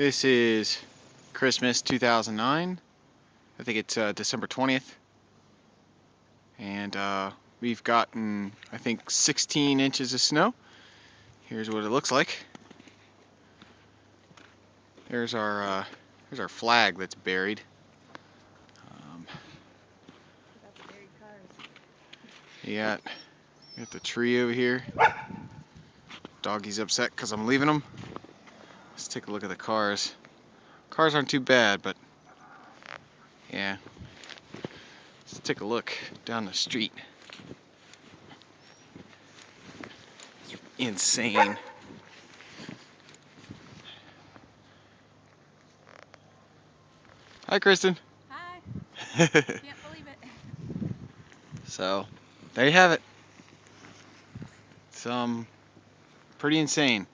This is Christmas 2009. I think it's December 20th. And we've gotten, I think, 16 inches of snow. Here's what it looks like. There's our flag that's buried. You got the tree over here. Doggy's upset because I'm leaving him. Let's take a look at the cars. Cars aren't too bad, but yeah. Let's take a look down the street. Insane. Hi, Kristen. Hi. Can't believe it. So, there you have it. It's pretty insane.